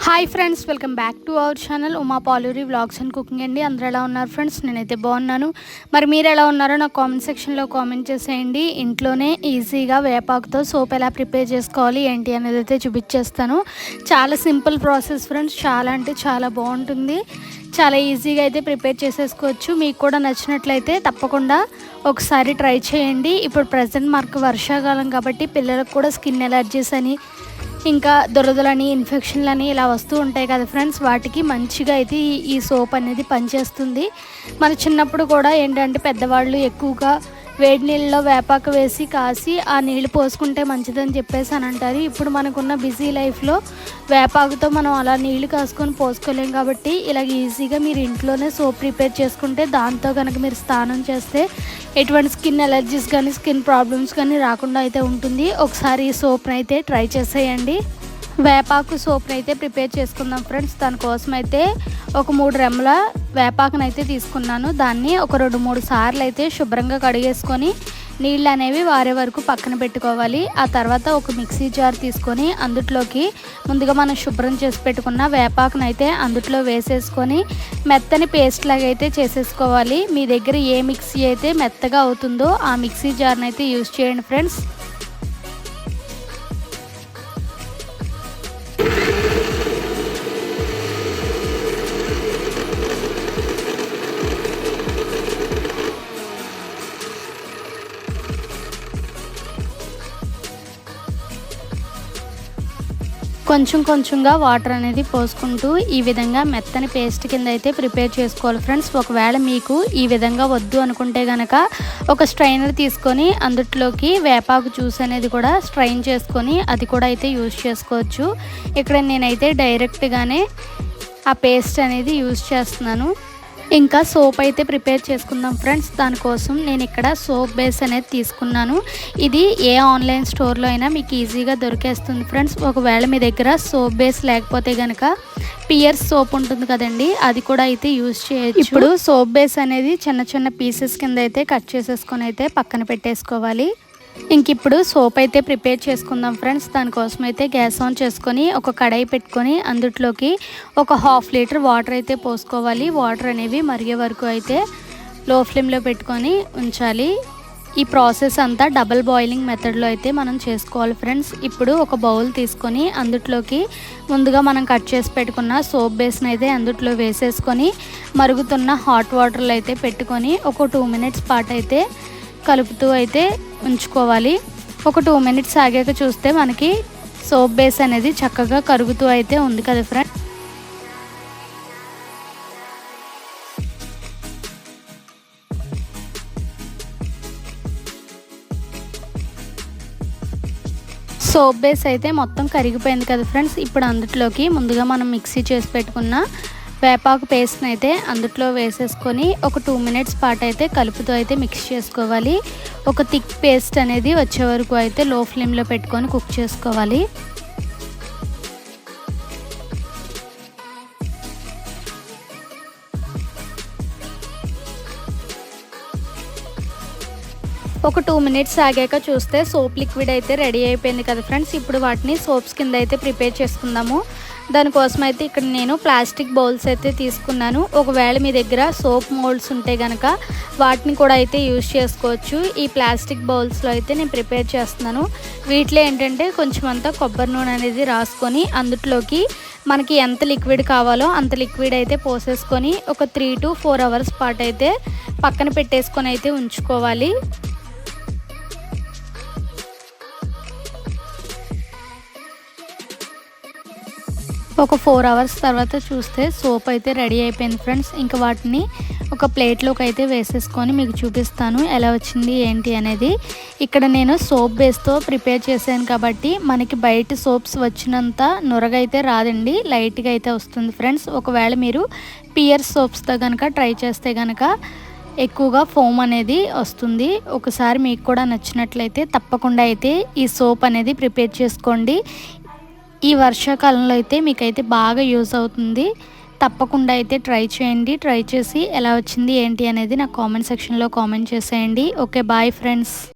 Hi friends, welcome back to our channel Uma Paluri vlogs and cooking అండి. అందరూ ఎలా ఉన్నారు ఫ్రెండ్స్? నేనైతే బాగున్నాను. మరి మీరు ఎలా ఉన్నారో నాకు కామెంట్ సెక్షన్లో కామెంట్ చేసేయండి. ఇంట్లోనే ఈజీగా వేపాకుతో సోప్ ఎలా ప్రిపేర్ చేసుకోవాలి ఏంటి అనేది అయితే చూపించేస్తాను. చాలా సింపుల్ ప్రాసెస్ ఫ్రెండ్స్, చాలా అంటే చాలా బాగుంటుంది. చాలా ఈజీగా అయితే ప్రిపేర్ చేసేసుకోవచ్చు. మీకు కూడా నచ్చినట్లయితే తప్పకుండా ఒకసారి ట్రై చేయండి. ఇప్పుడు ప్రజెంట్ మనకు వర్షాకాలం కాబట్టి పిల్లలకు కూడా స్కిన్ ఎలర్జీస్ అని ఇంకా దురదలని ఇన్ఫెక్షన్లని ఇలా వస్తూ ఉంటాయి కదా ఫ్రెండ్స్, వాటికి మంచిగా అయితే ఈ సోప్ అనేది పనిచేస్తుంది. మన చిన్నప్పుడు కూడా ఏంటంటే పెద్దవాళ్ళు ఎక్కువగా వేడి నీళ్ళలో వేపాకు వేసి కాసి ఆ నీళ్ళు పోసుకుంటే మంచిదని చెప్పేసి అని అంటారు. ఇప్పుడు మనకున్న బిజీ లైఫ్లో వేపాకుతో మనం అలా నీళ్లు కాసుకొని పోసుకోలేం కాబట్టి ఇలాగ ఈజీగా మీరు ఇంట్లోనే సోప్ ప్రిపేర్ చేసుకుంటే దాంతో కనుక మీరు స్నానం చేస్తే ఎటువంటి స్కిన్ ఎలర్జీస్ కానీ స్కిన్ ప్రాబ్లమ్స్ కానీ రాకుండా అయితే ఉంటుంది. ఒకసారి ఈ సోప్ని అయితే ట్రై చేసేయండి. వేపాకు సోప్ని అయితే ప్రిపేర్ చేసుకుందాం ఫ్రెండ్స్. దానికోసం అయితే ఒక 3 రెమ్మల వేపాకును అయితే తీసుకున్నాను. దాన్ని ఒక 2-3 సార్లు అయితే శుభ్రంగా కడిగేసుకొని నీళ్ళు అనేవి వారే వరకు పక్కన పెట్టుకోవాలి. ఆ తర్వాత ఒక మిక్సీ జార్ తీసుకొని అందులోకి ముందుగా మనం శుభ్రం చేసి పెట్టుకున్న వేపాకును అయితే అందులో వేసేసుకొని మెత్తని పేస్ట్ లాగా అయితే చేసేసుకోవాలి. మీ దగ్గర ఏ మిక్సీ అయితే మెత్తగా అవుతుందో ఆ మిక్సీ జార్ని అయితే యూజ్ చేయండి ఫ్రెండ్స్. కొంచెం కొంచెంగా వాటర్ అనేది పోసుకుంటూ ఈ విధంగా మెత్తని పేస్ట్ కింద అయితే ప్రిపేర్ చేసుకోవాలి ఫ్రెండ్స్. ఒకవేళ మీకు ఈ విధంగా వద్దు అనుకుంటే కనుక ఒక స్ట్రైనర్ తీసుకొని అందులోకి వేపాకు జ్యూస్ అనేది కూడా స్ట్రైన్ చేసుకొని అది కూడా అయితే యూజ్ చేసుకోవచ్చు. ఇక్కడ నేనైతే డైరెక్ట్గానే ఆ పేస్ట్ అనేది యూజ్ చేస్తున్నాను. ఇంకా సోప్ అయితే ప్రిపేర్ చేసుకుందాం ఫ్రెండ్స్. దానికోసం నేను ఇక్కడ సోప్ బేస్ అనేది తీసుకున్నాను. ఇది ఏ ఆన్లైన్ స్టోర్లో అయినా మీకు ఈజీగా దొరికేస్తుంది ఫ్రెండ్స్. ఒకవేళ మీ దగ్గర సోప్ బేస్ లేకపోతే కనుక పియర్స్ సోప్ ఉంటుంది కదండి, అది కూడా అయితే యూజ్ చేయొచ్చు. ఇప్పుడు సోప్ బేస్ అనేది చిన్న చిన్న పీసెస్ కింద అయితే కట్ చేసేసుకొని అయితే పక్కన పెట్టేసుకోవాలి. ఇంక ఇప్పుడు సోప్ అయితే ప్రిపేర్ చేసుకుందాం ఫ్రెండ్స్. దానికోసం అయితే గ్యాస్ ఆన్ చేసుకొని ఒక కడాయి పెట్టుకొని అందులోకి ఒక 1/2 లీటర్ వాటర్ అయితే పోసుకోవాలి. వాటర్ అనేవి మరిగే వరకు అయితే లో ఫ్లేమ్లో పెట్టుకొని ఉంచాలి. ఈ ప్రాసెస్ అంతా డబల్ బాయిలింగ్ మెథడ్లో అయితే మనం చేసుకోవాలి ఫ్రెండ్స్. ఇప్పుడు ఒక బౌల్ తీసుకొని అందులోకి ముందుగా మనం కట్ చేసి పెట్టుకున్న సోప్ బేస్ని అయితే అందులో వేసేసుకొని మరుగుతున్న హాట్ వాటర్లో అయితే పెట్టుకొని ఒక 2 మినిట్స్ పాటు అయితే కలుపుతూ అయితే ఉంచుకోవాలి. ఒక 2 మినిట్స్ ఆగాక చూస్తే మనకి సోప్ బేస్ అనేది చక్కగా కరుగుతూ అయితే ఉంది కదా ఫ్రెండ్. సోప్ బేస్ అయితే మొత్తం కరిగిపోయింది కదా ఫ్రెండ్స్. ఇప్పుడు అందులోకి ముందుగా మనం మిక్సీ చేసి పెట్టుకున్న వేపాకు పేస్ట్ని అయితే అందులో వేసేసుకొని ఒక 2 మినిట్స్ పాటు అయితే కలుపుతూ అయితే మిక్స్ చేసుకోవాలి. ఒక థిక్ పేస్ట్ అనేది వచ్చే వరకు అయితే లో ఫ్లేమ్లో పెట్టుకొని కుక్ చేసుకోవాలి. ఒక 2 మినిట్స్ ఆగాక చూస్తే సోప్ లిక్విడ్ అయితే రెడీ అయిపోయింది కదా ఫ్రెండ్స్. ఇప్పుడు వాటిని సోప్స్ కింద అయితే ప్రిపేర్ చేసుకుందాము. దానికోసం అయితే ఇక్కడ నేను ప్లాస్టిక్ బౌల్స్ అయితే తీసుకున్నాను. ఒకవేళ మీ దగ్గర సోప్ మోల్డ్స్ ఉంటే కనుక వాటిని కూడా అయితే యూజ్ చేసుకోవచ్చు. ఈ ప్లాస్టిక్ బౌల్స్లో అయితే నేను ప్రిపేర్ చేస్తున్నాను. వీటిలో ఏంటంటే కొంచెం అంతా కొబ్బరి నూనె అనేది రాసుకొని అందులోకి మనకి ఎంత లిక్విడ్ కావాలో అంత లిక్విడ్ అయితే పోసేసుకొని ఒక 3 to 4 అవర్స్ పాటు అయితే పక్కన పెట్టేసుకొని అయితే ఉంచుకోవాలి. ఒక 4 అవర్స్ తర్వాత చూస్తే సోప్ అయితే రెడీ అయిపోయింది ఫ్రెండ్స్. ఇంకా వాటిని ఒక ప్లేట్లోకి అయితే వేసేసుకొని మీకు చూపిస్తాను ఎలా వచ్చింది ఏంటి అనేది. ఇక్కడ నేను సోప్ బేస్తో ప్రిపేర్ చేశాను కాబట్టి మనకి బయట సోప్స్ వచ్చినంత నురగైతే రాదండి, లైట్గా అయితే వస్తుంది ఫ్రెండ్స్. ఒకవేళ మీరు పియర్ సోప్స్తో కనుక ట్రై చేస్తే కనుక ఎక్కువగా ఫోమ్ అనేది వస్తుంది. ఒకసారి మీకు కూడా నచ్చినట్లయితే తప్పకుండా అయితే ఈ సోప్ అనేది ప్రిపేర్ చేసుకోండి. ఈ వర్షాకాలంలో అయితే మీకైతే బాగా యూజ్ అవుతుంది. తప్పకుండా అయితే ట్రై చేయండి. ట్రై చేసి ఎలా వచ్చింది ఏంటి అనేది నాకు కామెంట్ సెక్షన్లో కామెంట్ చేసేయండి. Okay, bye friends.